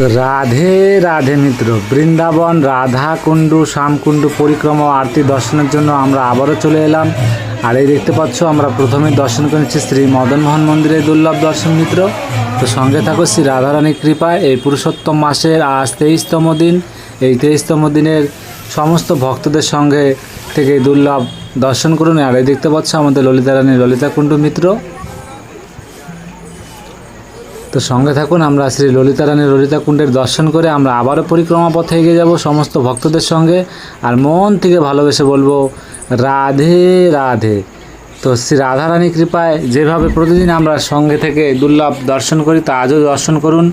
তো রাধে রাধে মিত্র, বৃন্দাবন রাধাকুণ্ডু শ্যামকুণ্ডু পরিক্রমা ও আরতি দর্শনের জন্য আমরা আবারও চলে এলাম। আর এই দেখতে পাচ্ছ আমরা প্রথমে দর্শন করেছি শ্রী মদনমোহন মন্দিরের দুর্লভ দর্শন মিত্র। তো সঙ্গে থাকো শ্রী রাধারানীর কৃপায়। এই পুরুষোত্তম মাসের আজ 23তম দিন। এই 23তম দিনের সমস্ত ভক্তদের সঙ্গে থেকে দুর্লভ দর্শন করুন। আর এই দেখতে পাচ্ছ আমাদের ললিতা রানী ললিতাকুণ্ডু মিত্র। তো সঙ্গে থাকুন, আমরা শ্রী ললিতা রানী ললিতাকুণ্ডের দর্শন করে আমরা আবারও পরিক্রমা পথে এগিয়ে যাব সমস্ত ভক্তদের সঙ্গে। আর মন থেকে ভালোবেসে বলবো রাধে রাধে। তো শ্রী রাধারানীর কৃপায় যেভাবে প্রতিদিন আমরা সঙ্গে থেকে দুর্লভ দর্শন করি, তা আজও দর্শন করুন।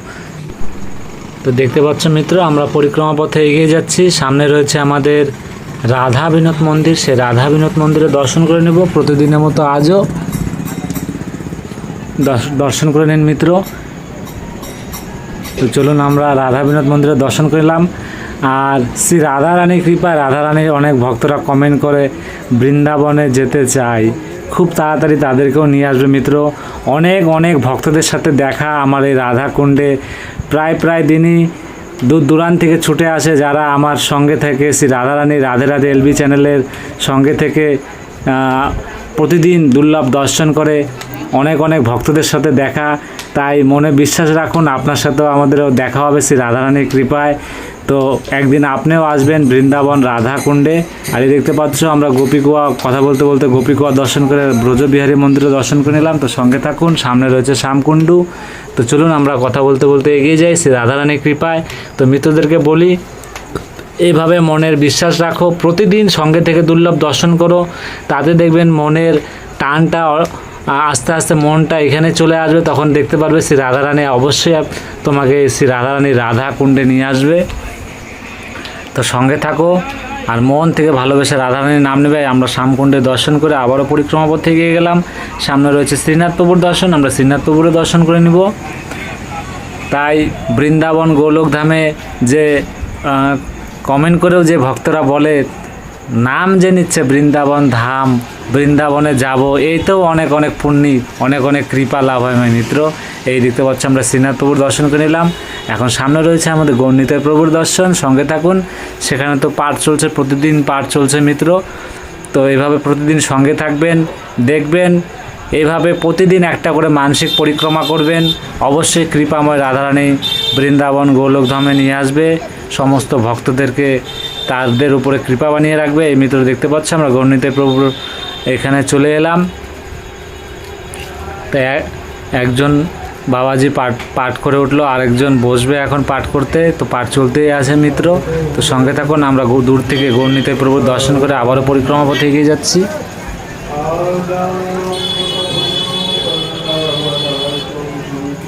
তো দেখতে পাচ্ছ মিত্র, আমরা পরিক্রমা পথে এগিয়ে যাচ্ছি। সামনে রয়েছে আমাদের রাধা বিনোদ মন্দির। সে রাধা বিনোদ মন্দিরে দর্শন করে নেব প্রতিদিনের মতো আজও দর্শন করে নিন মিত্র। তো চলুন আমরা রাধা বিনোদ মন্দিরে দর্শন করলাম। আর শ্রী রাধারানীর কৃপায় রাধারানীর অনেক ভক্তরা কমেন্ট করে বৃন্দাবনে যেতে চাই, খুব তাড়াতাড়ি তাদেরকেও নিয়ে আসবে মিত্র। অনেক অনেক ভক্তদের সাথে দেখা আমার এই রাধাকুণ্ডে প্রায় দিনই দূর দূরান্ত থেকে ছুটে আসে, যারা আমার সঙ্গে থেকে শ্রী রাধারানী রাধে রাধে এলবি চ্যানেলের সঙ্গে থেকে প্রতিদিন দুর্লভ দর্শন করে। অনেক অনেক ভক্তদের সাথে দেখা, তাই মনে বিশ্বাস রাখুন আপনার সাথেও আমাদেরও দেখা হবে শ্রী রাধারানীর কৃপায়। তো একদিন আপনিও আসবেন বৃন্দাবন রাধাকুণ্ডে। আর এই দেখতে পাচ্ছ আমরা গোপীকুয়া কথা বলতে বলতে গোপীকুয়া দর্শন করে ব্রজবিহারী মন্দিরে দর্শন করে নিলাম। তো সঙ্গে থাকুন, সামনে রয়েছে শ্যামকুণ্ডু। তো চলুন আমরা কথা বলতে বলতে এগিয়ে যাই শ্রী রাধারানীর কৃপায়। তো মিত্রদেরকে বলি, এইভাবে মনের বিশ্বাস রাখো, প্রতিদিন সঙ্গে থেকে দুর্লভ দর্শন করো, তাতে দেখবেন মনের টানটা আস্তে আস্তে মনটা এখানে চলে আসবে। তখন দেখতে পারবে শ্রী রাধারানী অবশ্যই তোমাকে শ্রী রাধারানী রাধাকুণ্ডে নিয়ে আসবে। তো সঙ্গে থাকো আর মন থেকে ভালোবেসে রাধারানীর নাম নেবে। আমরা শ্যামকুণ্ডে দর্শন করে আবারও পরিক্রমা পথে এগিয়ে গেলাম। সামনে রয়েছে শ্রীনাথ প্রভুর দর্শন, আমরা শ্রীনাথ প্রভুরে দর্শন করে নিব। তাই বৃন্দাবন গোলকধামে যে কমেন্ট করেও যে ভক্তরা বলে নাম যে নিচ্ছে বৃন্দাবন ধাম, বৃন্দাবনে যাব, এইতেও অনেক অনেক পুণ্যি অনেক অনেক কৃপা লাভ হয় মিত্র। এই দেখতে পাচ্ছি আমরা শ্রীনাথ প্রভুর দর্শন করে নিলাম। এখন সামনে রয়েছে আমাদের গৌরনিতাই প্রভুর দর্শন। সঙ্গে থাকুন, সেখানে তো পাঠ চলছে, প্রতিদিন পাঠ চলছে মিত্র। তো এইভাবে প্রতিদিন সঙ্গে থাকবেন, দেখবেন এইভাবে প্রতিদিন একটা করে মানসিক পরিক্রমা করবেন। অবশ্যই কৃপাময় রাধারানী বৃন্দাবন গোলকধামে নিয়ে আসবে সমস্ত ভক্তদেরকে, তাদের উপরে কৃপা বানিয়ে রাখবে। এই মিত্র দেখতে পাচ্ছি আমরা গৌরনিতাই প্রভুর এখানে চলে এলাম। তাই একজন বাবাজি পাঠ করে উঠলো, আরেকজন বসবে এখন পাঠ করতে। তো পাঠ চলতেই আছে মিত্র। তো সঙ্গে থাকুন, আমরা দূর থেকে গৌরনিতাই প্রভুর দর্শন করে আবারও পরিক্রমা পথে এগিয়ে যাচ্ছি।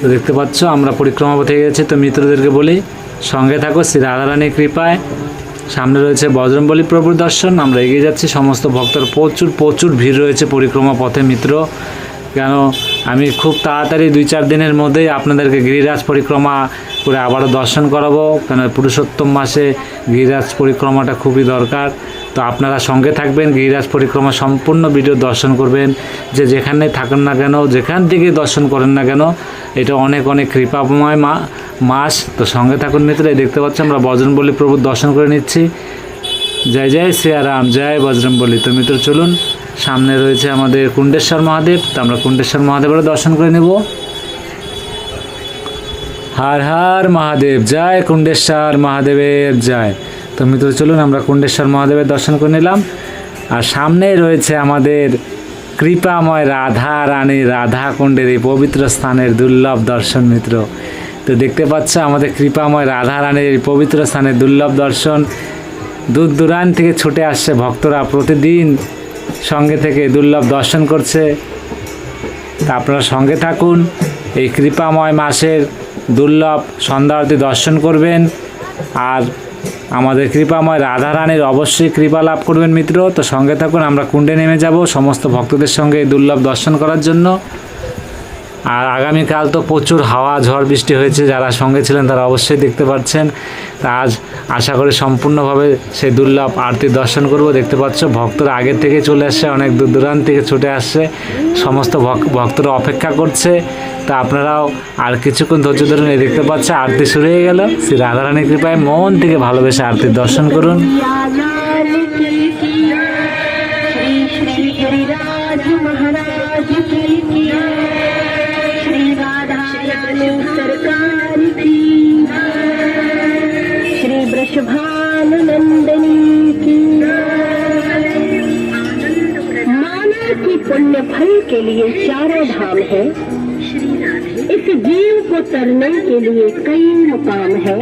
তো দেখতে পাচ্ছ আমরা পরিক্রমা পথে এগিয়ে যাচ্ছি। তো মিত্রদেরকে বলি সঙ্গে থাকো শ্রী রাধারানীর কৃপায়। সামনে রয়েছে বজরংবলী প্রভুর দর্শন, আমরা এগিয়ে যাচ্ছি। সমস্ত ভক্তর প্রচুর ভিড় রয়েছে পরিক্রমা পথে মিত্র। কেন আমি খুব তাড়াতাড়ি 2-4 দিনের মধ্যেই আপনাদেরকে গিরিরাজ পরিক্রমা করে আবারও দর্শন করাবো। কেন পুরুষোত্তম মাসে গিরিরাজ পরিক্রমাটা খুবই দরকার। তো আপনারা সঙ্গে থাকবেন, গিরিরাজ পরিক্রমা সম্পূর্ণ ভিডিও দর্শন করবেন। যে যেখানে থাকেন না কেন, যেখান থেকে দর্শন করেন না কেন, এটা অনেক অনেক কৃপাময় মাস। তো সঙ্গে থাকুন মিত্র। এই দেখতে পাচ্ছি আমরা বজরংবলী প্রভুর দর্শন করে নিচ্ছি। জয় জয় শ্রীরাম, জয় বজরংবলী। তো মিত্র চলুন, সামনে রয়েছে আমাদের কুণ্ডেশ্বর মহাদেব। তো আমরা কুণ্ডেশ্বর মহাদেবেরও দর্শন করে নেব। হর হর মহাদেব জয়, কুণ্ডেশ্বর মহাদেবের জয়। তো মিত্র চলুন আমরা কুণ্ডেশ্বর মহাদেবের দর্শন করে নিলাম। আর সামনে রয়েছে আমাদের কৃপাময় রাধা রানী রাধাকুণ্ডের এই পবিত্র স্থানের দুর্লভ দর্শন মিত্র। তো দেখতে পাচ্ছ আমাদের কৃপাময় রাধা রানীর এই পবিত্র স্থানের দুর্লভ দর্শন। দূর দূরান্ত থেকে ছুটে আসছে ভক্তরা, প্রতিদিন সঙ্গে থেকে দুর্লভ দর্শন করছে। তা আপনারা সঙ্গে থাকুন, এই কৃপাময় মাসের দুর্লভ সন্ধ্যা আরতি দর্শন করবেন। আর আমাদের কৃপাময় রাধারানীর অবশ্যই কৃপা লাভ করবেন মিত্র। তো সঙ্গে থাকুন, আমরা কুণ্ডে নেমে যাব সমস্ত ভক্তদের সঙ্গে এই দুর্লভ দর্শন করার জন্য। আর আগামীকাল তো প্রচুর হাওয়া ঝড় বৃষ্টি হয়েছে, যারা সঙ্গে ছিলেন তারা অবশ্যই দেখতে পাচ্ছেন। তা আজ আশা করি সম্পূর্ণভাবে সেই দুর্লভ আরতি দর্শন করব। দেখতে পাচ্ছ ভক্তরা আগের থেকে চলে আসছে, অনেক দূর দূরান্ত থেকে ছুটে আসছে, সমস্ত ভক্তরা অপেক্ষা করছে। তা আপনারাও আর কিছুক্ষণ ধৈর্য ধরুন। এই দেখতে পাচ্ছে আরতি শুরু হয়ে গেল। শ্রী রাধারানীর কৃপায় মন থেকে ভালোবেসে আরতি দর্শন করুন। पुण्य फल के लिए चारों धाम है, इस जीव को तरने के लिए कई मुकाम है,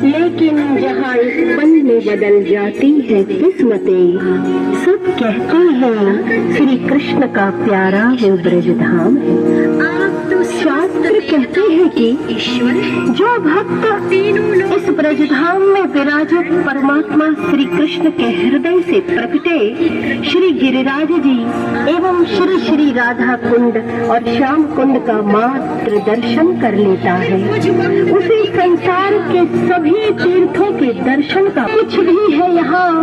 लेकिन जहाँ इस पल में बदल जाती है किस्मतें, सब कहते हैं श्री कृष्ण का प्यारा है ब्रज धाम है। शास्त्र कहते हैं कि ईश्वर जो भक्त इस ब्रज धाम में विराजित परमात्मा श्री कृष्ण के हृदय से प्रकटे श्री गिरिराज जी एवं श्री श्री राधा कुंड और श्याम कुंड का मात्र दर्शन कर लेता है, उसे संसार के सभी तीर्थों के दर्शन का कुछ भी है यहाँ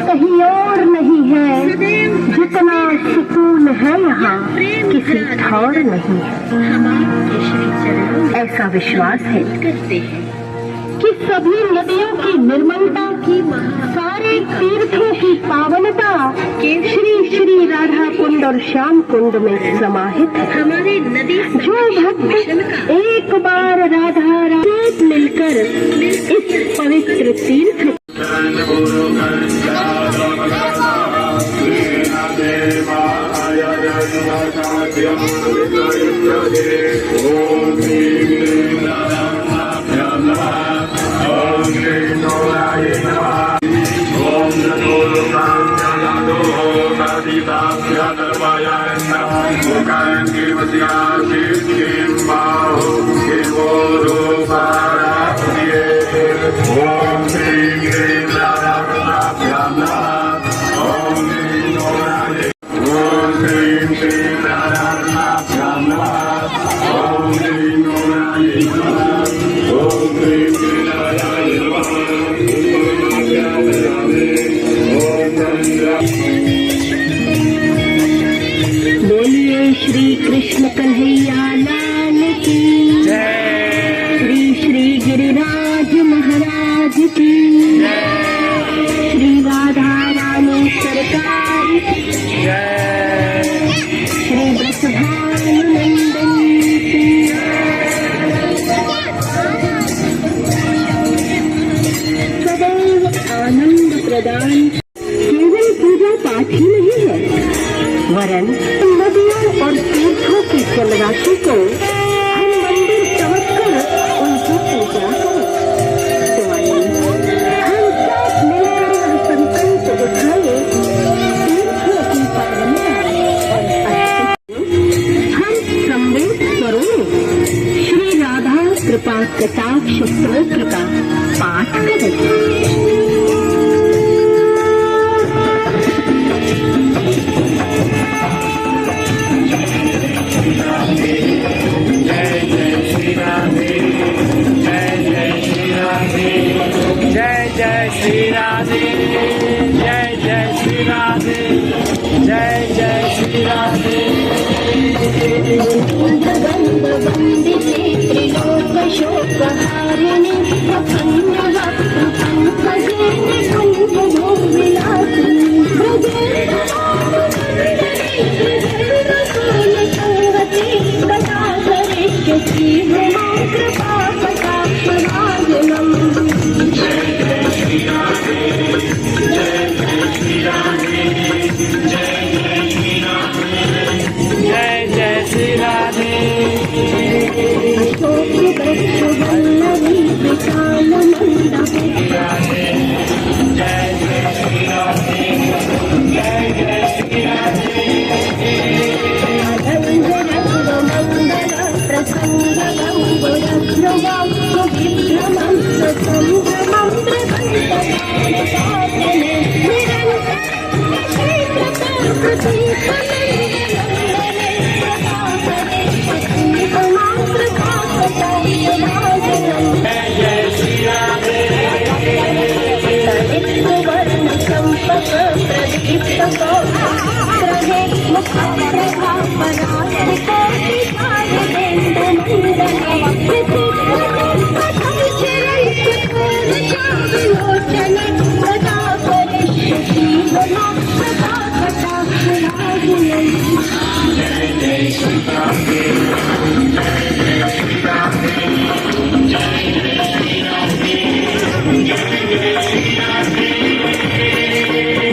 कहीं और नहीं है, जितना सुकून है यहाँ किसी ठौर नहीं है। ऐसा विश्वास है कि सभी नदियों की निर्मलता की, सारे तीर्थों की पावनता श्री श्री राधा कुंड और श्याम कुंड में समाहित है। हमारे नदी जो भक्त एक बार राधा रानी मिलकर इस पवित्र तीर्थ श्री कृष्ण कन्हैया लाल की श्री श्री गिरिराज महाराज की श्री राधा रानी सरकार की श्री वृषभानुनंदन की सदैव आनंद प्रदान। केवल पूजा पाठ ही नहीं है, वरन नदियों और तीर्थों की जलराशि को हम मंदिर समझ कर उनकी पूजा करें। तो आइए हम साथ मिलकर यह संकल्प उठाए, तीर्थों की पावनता और हम सम्मिलित स्वरों श्री राधा कृपा कटाक्ष स्तोत्र का पाठ करें।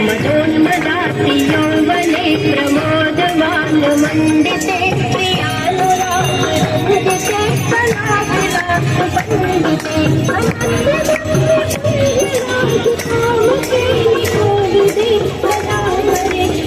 मदोन्मदाति यौवने प्रमोदवान् मण्डिते प्रियानुरागरञ्जिते कलाविलासपण्डिते अनन्यरागितामके निकोविदे सदा हरिष्यति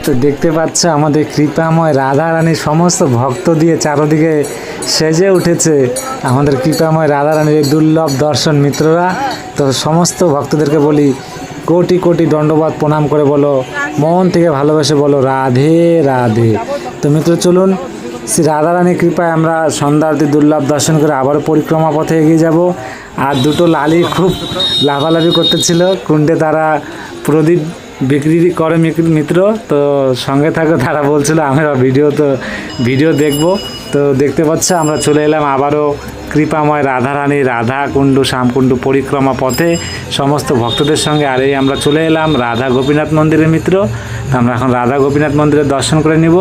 তো দেখতে পাচ্ছ আমাদের কৃপাময় রাধা রানীর সমস্ত ভক্ত দিয়ে চারদিকে সেজে উঠেছে আমাদের কৃপাময় রাধা রানীর এই দুর্লভ দর্শন মিত্ররা। তো সমস্ত ভক্তদেরকে বলি কোটি কোটি দণ্ডবাদ প্রণাম করে বলো, মন থেকে ভালোবেসে বলো রাধে রাধে। তো মিত্র চলুন শ্রী রাধা রানীর কৃপায় আমরা সন্ধ্যারতি দুর্লভ দর্শন করে আবারও পরিক্রমা পথে এগিয়ে যাব। আর দুটো লালি খুব লাফালাফি করতেছিল কুণ্ডে, তারা প্রদীপ বিক্রি করে মিত্র। তো সঙ্গে থাকো, তারা বলছিল আমরা ভিডিও দেখব। তো দেখতে পাচ্ছ আমরা চলে এলাম আবারও কৃপাময় রাধা রানী রাধা কুণ্ডু শ্যামকুণ্ডু পরিক্রমা পথে সমস্ত ভক্তদের সঙ্গে। আর এই আমরা চলে এলাম রাধা গোপীনাথ মন্দিরের মিত্র। তো আমরা এখন রাধা গোপীনাথ মন্দিরের দর্শন করে নিব।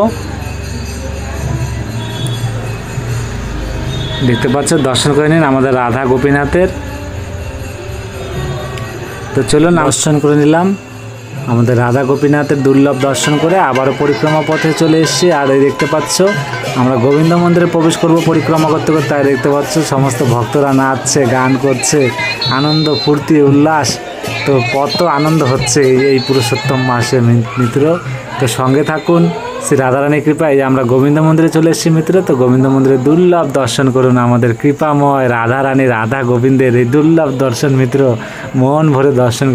দেখতে পাচ্ছ, দর্শন করে নিন আমাদের রাধা গোপীনাথের। তো চলুন দর্শন করে নিলাম আমাদের রাধা গোপীনাথের দুর্লভ দর্শন করে আবারও পরিক্রমা পথে চলে এসেছি। আর এই দেখতে পাচ্ছ আমরা গোবিন্দ মন্দিরে প্রবেশ করব পরিক্রমা করতে করতে। আর দেখতে পাচ্ছ সমস্ত ভক্তরা নাচছে, গান করছে, আনন্দ ফুর্তি উল্লাস। তো কত আনন্দ হচ্ছে এই পুরুষোত্তম মাসে মিত্র। তো সঙ্গে থাকুন শ্রী রাধারানীর কৃপায়। আমরা গোবিন্দ মন্দিরে চলে এসেছি মিত্র। তো গোবিন্দ মন্দিরে দুর্লভ দর্শন করুন আমাদের কৃপাময় রাধা রানী রাধা গোবিন্দের এই দুর্লভ দর্শন মিত্র। মন ভরে দর্শন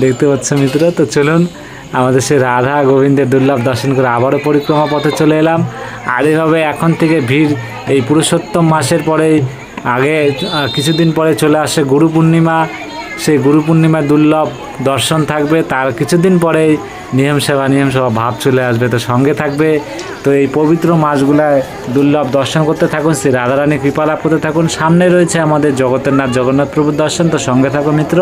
দেখতে পাচ্ছ মিত্র। তো চলুন আমাদের সেই রাধা গোবিন্দের দুর্লভ দর্শন করে আবারও পরিক্রমা পথে চলে এলাম। আর এভাবে এখন থেকে ভিড় এই পুরুষোত্তম মাসের পরে আগে কিছুদিন পরে চলে আসে গুরু পূর্ণিমা। সেই গুরু পূর্ণিমার দুর্লভ দর্শন থাকবে। তার কিছুদিন পরেই নিয়ম সেবা ভাব চলে আসবে, তো সঙ্গে থাকবে। তো এই পবিত্র মাসগুলায় দুর্লভ দর্শন করতে থাকুন, শ্রী রাধারানী কৃপা লাভ করতে থাকুন। সামনে রয়েছে আমাদের জগতের নাথ জগন্নাথ প্রভুর দর্শন, তো সঙ্গে থাকো মিত্র,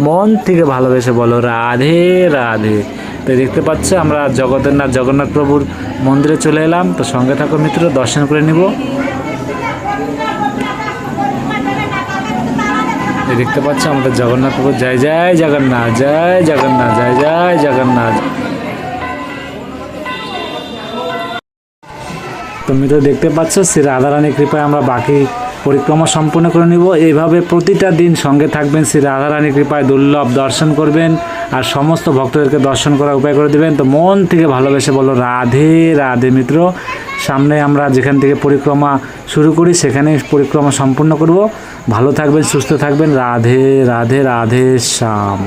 মন থেকে ভালোবেসে বলো রাধে রাধে। তো দেখতে পাচ্ছ আমরা জগতের নাথ জগন্নাথ প্রভুর মন্দিরে চলে এলাম, তো সঙ্গে থাকো মিত্র, দর্শন করে নিব। দেখতে পাচ্ছ আমাদের জগন্নাথ প্রভু, জয় জয় জগন্নাথ, জয় জগন্নাথ, জয় জয় জগন্নাথ। তুমি তো দেখতে পাচ্ছ শ্রী রাধারানীর কৃপায় আমরা বাকি পরিক্রমা সম্পূর্ণ করে নিব। এইভাবে প্রতিটা দিন সঙ্গে থাকবেন, শ্রী রাধারানীর কৃপায় দুর্লভ দর্শন করবেন আর সমস্ত ভক্তদেরকে দর্শন করার উপায় করে দেবেন। তো মন থেকে ভালোবেসে বলো রাধে রাধে মিত্র। সামনে আমরা যেখান থেকে পরিক্রমা শুরু করি সেখানেই পরিক্রমা সম্পূর্ণ করব। ভালো থাকবেন, সুস্থ থাকবেন। রাধে রাধে, রাধে শ্যাম।